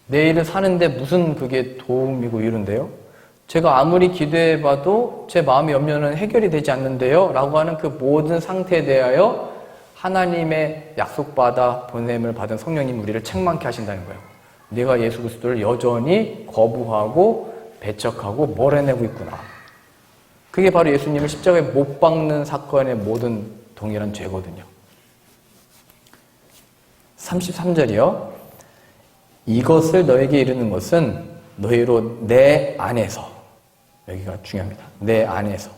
내일을 사는데 무슨 그게 도움이고 이런데요? 제가 아무리 기도해봐도 제 마음의 염려는 해결이 되지 않는데요? 라고 하는 그 모든 상태에 대하여 하나님의 약속받아 보냄을 받은 성령님이 우리를 책망케 하신다는 거예요. 내가 예수 그리스도를 여전히 거부하고 배척하고 몰아내고 있구나. 그게 바로 예수님을 십자가에 못 박는 사건의 모든 동일한 죄거든요. 33절이요. 이것을 너에게 이르는 것은 너희로 내 안에서, 여기가 중요합니다. 내 안에서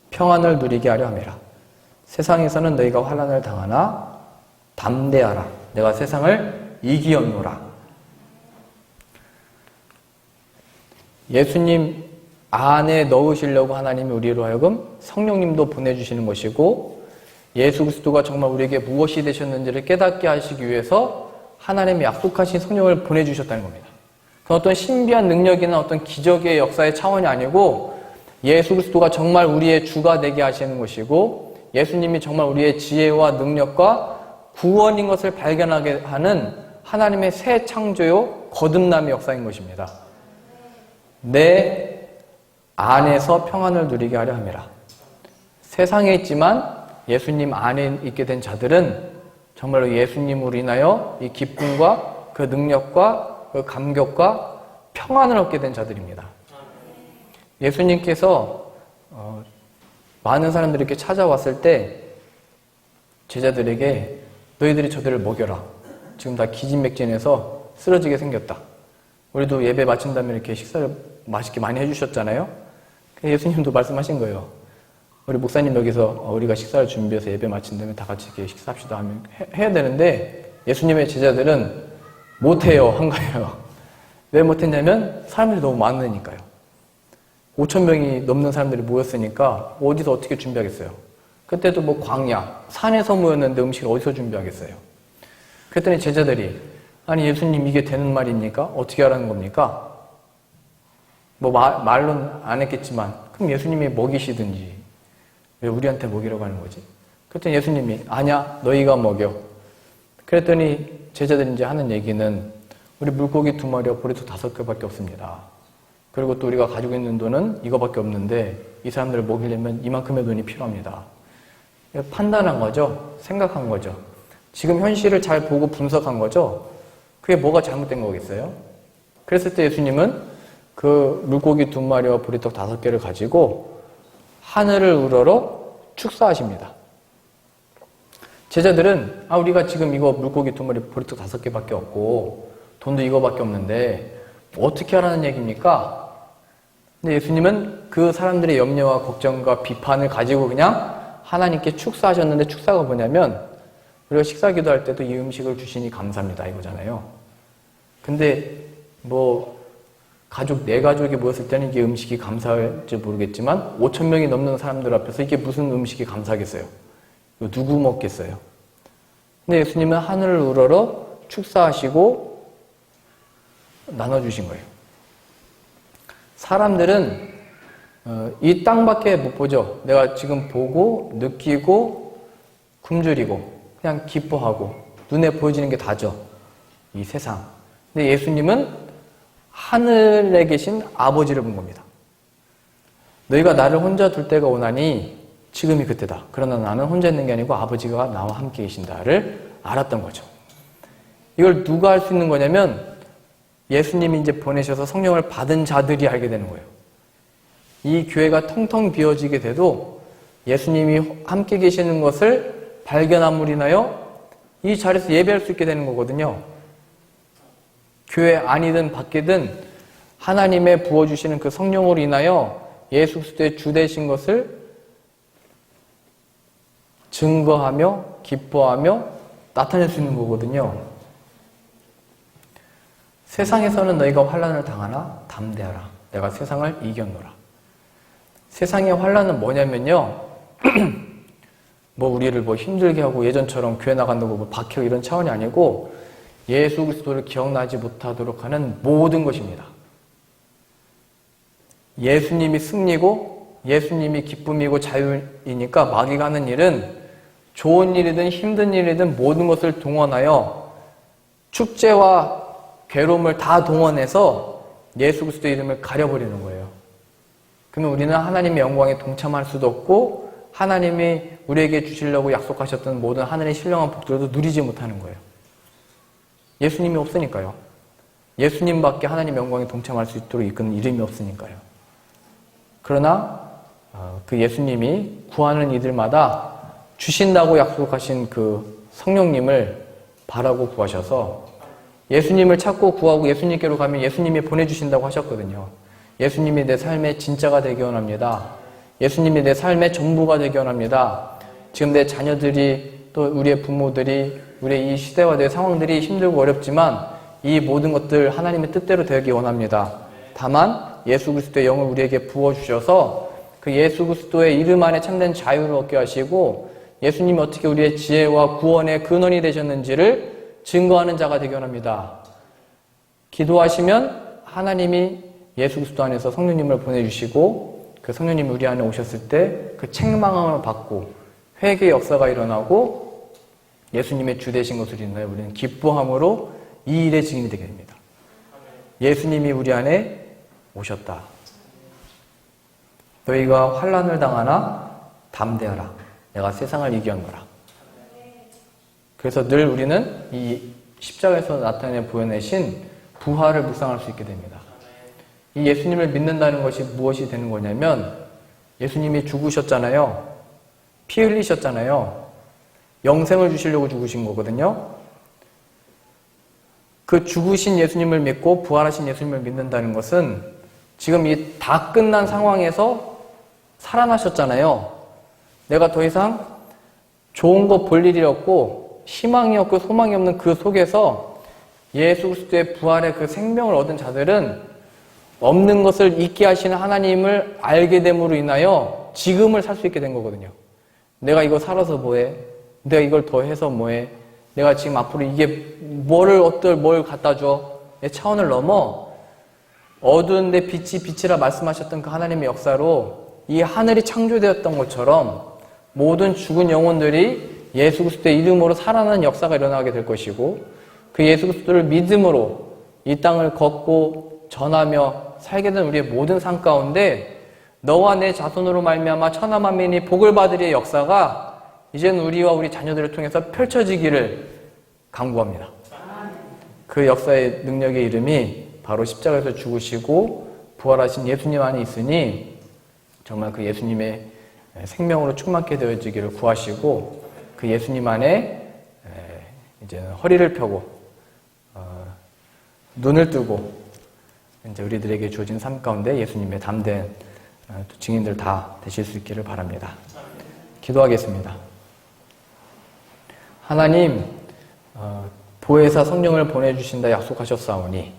평안을 누리게 하려 함이라. 세상에서는 너희가 환난을 당하나 담대하라. 내가 세상을 이기었노라. 예수님 안에 넣으시려고 하나님이 우리로 하여금 성령님도 보내주시는 것이고, 예수 그리스도가 정말 우리에게 무엇이 되셨는지를 깨닫게 하시기 위해서 하나님이 약속하신 성령을 보내주셨다는 겁니다. 그건 어떤 신비한 능력이나 어떤 기적의 역사의 차원이 아니고, 예수 그리스도가 정말 우리의 주가 되게 하시는 것이고, 예수님이 정말 우리의 지혜와 능력과 구원인 것을 발견하게 하는 하나님의 새 창조요 거듭남의 역사인 것입니다. 내 안에서 평안을 누리게 하려 함이라. 세상에 있지만 예수님 안에 있게 된 자들은 정말로 예수님으로 인하여 이 기쁨과 그 능력과 그 감격과 평안을 얻게 된 자들입니다. 예수님께서 많은 사람들이 이렇게 찾아왔을 때 제자들에게 너희들이 저들을 먹여라. 지금 다 기진맥진해서 쓰러지게 생겼다. 우리도 예배 마친 다음에 이렇게 식사를 맛있게 많이 해주셨잖아요. 예수님도 말씀하신 거예요. 우리 목사님 여기서 우리가 식사를 준비해서 예배 마친 다음에 다 같이 이렇게 식사합시다 하면 해야 되는데, 예수님의 제자들은 못해요 한 거예요. 왜 못했냐면 사람들이 너무 많으니까요. 5,000명이 넘는 사람들이 모였으니까 어디서 어떻게 준비하겠어요. 그때도 뭐 광야, 산에서 모였는데 음식을 어디서 준비하겠어요. 그랬더니 제자들이, 아니 예수님 이게 되는 말입니까? 어떻게 하라는 겁니까? 뭐 말로는 안 했겠지만 그럼 예수님이 먹이시든지 왜 우리한테 먹이라고 하는 거지? 그랬더니 예수님이 아니야 너희가 먹여. 그랬더니 제자들이 이제 하는 얘기는 우리 물고기 2마리와 보리토 5개밖에 없습니다. 그리고 또 우리가 가지고 있는 돈은 이거밖에 없는데 이 사람들을 먹이려면 이만큼의 돈이 필요합니다. 판단한 거죠. 생각한 거죠. 지금 현실을 잘 보고 분석한 거죠. 그게 뭐가 잘못된 거겠어요? 그랬을 때 예수님은 그 물고기 2마리와 보리떡 5개를 가지고 하늘을 우러러 축사하십니다. 제자들은 우리가 지금 이거 물고기 2마리 보리떡 5개밖에 없고 돈도 이거밖에 없는데 어떻게 하라는 얘기입니까? 근데 예수님은 그 사람들의 염려와 걱정과 비판을 가지고 그냥 하나님께 축사하셨는데, 축사가 뭐냐면 우리가 식사 기도할 때도 이 음식을 주시니 감사합니다 이거잖아요. 근데 뭐 내 가족이 모였을 때는 이게 음식이 감사할지 모르겠지만 5,000명이 넘는 사람들 앞에서 이게 무슨 음식이 감사하겠어요? 이거 누구 먹겠어요? 근데 예수님은 하늘을 우러러 축사하시고 나눠주신 거예요. 사람들은 이 땅밖에 못 보죠. 내가 지금 보고 느끼고 굶주리고 그냥 기뻐하고 눈에 보여지는 게 다죠. 이 세상. 근데 예수님은 하늘에 계신 아버지를 본 겁니다. 너희가 나를 혼자 둘 때가 오나니 지금이 그때다. 그러나 나는 혼자 있는 게 아니고 아버지가 나와 함께 계신다를 알았던 거죠. 이걸 누가 알 수 있는 거냐면 예수님이 이제 보내셔서 성령을 받은 자들이 알게 되는 거예요. 이 교회가 텅텅 비어지게 돼도 예수님이 함께 계시는 것을 발견함으로 인하여 이 자리에서 예배할 수 있게 되는 거거든요. 교회 안이든 밖이든 하나님의 부어주시는 그 성령으로 인하여 예수 그리스도의 주 되신 것을 증거하며 기뻐하며 나타낼 수 있는 거거든요. 세상에서는 너희가 환난을 당하나 담대하라. 내가 세상을 이겼노라. 세상의 환난은 뭐냐면요. 뭐 우리를 뭐 힘들게 하고 예전처럼 교회 나간다고 뭐 박해고 이런 차원이 아니고 예수 그리스도를 기억나지 못하도록 하는 모든 것입니다. 예수님이 승리고 예수님이 기쁨이고 자유이니까 마귀가 하는 일은 좋은 일이든 힘든 일이든 모든 것을 동원하여 축제와 괴로움을 다 동원해서 예수 그리스도의 이름을 가려버리는 거예요. 그러면 우리는 하나님의 영광에 동참할 수도 없고 하나님이 우리에게 주시려고 약속하셨던 모든 하늘의 신령한 복들도 누리지 못하는 거예요. 예수님이 없으니까요. 예수님밖에 하나님의 영광에 동참할 수 있도록 이끄는 이름이 없으니까요. 그러나 그 예수님이 구하는 이들마다 주신다고 약속하신 그 성령님을 바라고 구하셔서 예수님을 찾고 구하고 예수님께로 가면 예수님이 보내주신다고 하셨거든요. 예수님이 내 삶의 진짜가 되기 원합니다. 예수님이 내 삶의 전부가 되기 원합니다. 지금 내 자녀들이 또 우리의 부모들이 우리의 이 시대와 내 상황들이 힘들고 어렵지만 이 모든 것들 하나님의 뜻대로 되기 원합니다. 다만 예수 그리스도의 영을 우리에게 부어주셔서 그 예수 그리스도의 이름 안에 참된 자유를 얻게 하시고 예수님이 어떻게 우리의 지혜와 구원의 근원이 되셨는지를 증거하는 자가 되기 원합니다. 기도하시면 하나님이 예수 그리스도 안에서 성령님을 보내주시고 그 성령님이 우리 안에 오셨을 때 그 책망함을 받고 회개의 역사가 일어나고 예수님의 주 되신 것을 인하여 우리는 기뻐함으로 이 일의 증인이 되게 됩니다. 예수님이 우리 안에 오셨다. 너희가 환난을 당하나 담대하라. 내가 세상을 이겨노라. 그래서 늘 우리는 이 십자가에서 나타내 보여내신 부활을 묵상할 수 있게 됩니다. 이 예수님을 믿는다는 것이 무엇이 되는 거냐면 예수님이 죽으셨잖아요. 피 흘리셨잖아요. 영생을 주시려고 죽으신 거거든요. 그 죽으신 예수님을 믿고 부활하신 예수님을 믿는다는 것은 지금 이 다 끝난 상황에서 살아나셨잖아요. 내가 더 이상 좋은 거 볼 일이 없고 희망이 없고 소망이 없는 그 속에서 예수 그리스도의 부활의 그 생명을 얻은 자들은 없는 것을 있게 하시는 하나님을 알게 됨으로 인하여 지금을 살 수 있게 된 거거든요. 내가 이거 살아서 뭐해? 내가 이걸 더 해서 뭐해? 내가 지금 앞으로 이게 뭘 갖다 줘? 내 차원을 넘어 어두운데 빛이라 말씀하셨던 그 하나님의 역사로 이 하늘이 창조되었던 것처럼 모든 죽은 영혼들이 예수 그리스도의 이름으로 살아나는 역사가 일어나게 될 것이고 그 예수 그리스도를 믿음으로 이 땅을 걷고 전하며 살게 된 우리의 모든 삶 가운데 너와 내 자손으로 말미암아 천하 만민이 복을 받으리의 역사가 이제는 우리와 우리 자녀들을 통해서 펼쳐지기를 간구합니다. 그 역사의 능력의 이름이 바로 십자가에서 죽으시고 부활하신 예수님 안에 있으니 정말 그 예수님의 생명으로 충만케 되어지기를 구하시고 그 예수님 안에 이제는 허리를 펴고 눈을 뜨고 이제 우리들에게 주어진 삶 가운데 예수님의 담대한 증인들 다 되실 수 있기를 바랍니다. 기도하겠습니다. 하나님, 보혜사 성령을 보내주신다 약속하셨사오니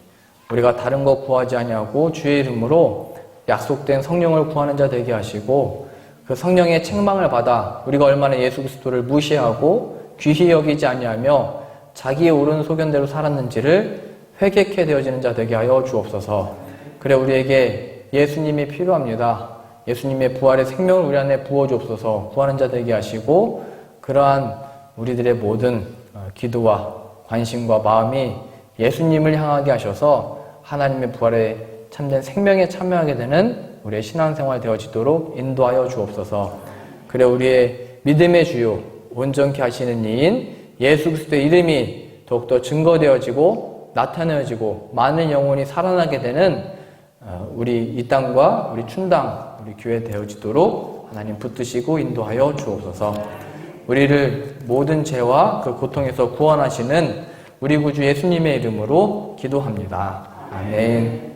우리가 다른 거 구하지 아니하고 주의 이름으로 약속된 성령을 구하는 자 되게 하시고 그 성령의 책망을 받아 우리가 얼마나 예수 그리스도를 무시하고 귀히 여기지 아니하며 자기의 옳은 소견대로 살았는지를 회개케 되어지는 자 되게 하여 주옵소서. 그래 우리에게 예수님이 필요합니다. 예수님의 부활의 생명을 우리 안에 부어주옵소서. 구하는 자 되게 하시고 그러한 우리들의 모든 기도와 관심과 마음이 예수님을 향하게 하셔서 하나님의 부활에 참된 생명에 참여하게 되는 우리의 신앙생활 되어지도록 인도하여 주옵소서. 그래 우리의 믿음의 주요 온전케 하시는 이인 예수 그리스도의 이름이 더욱더 증거되어지고 나타내어지고 많은 영혼이 살아나게 되는 우리 이 땅과 우리 춘당 우리 교회 되어지도록 하나님 붙드시고 인도하여 주옵소서. 우리를 모든 죄와 그 고통에서 구원하시는 우리 구주 예수님의 이름으로 기도합니다. 아멘.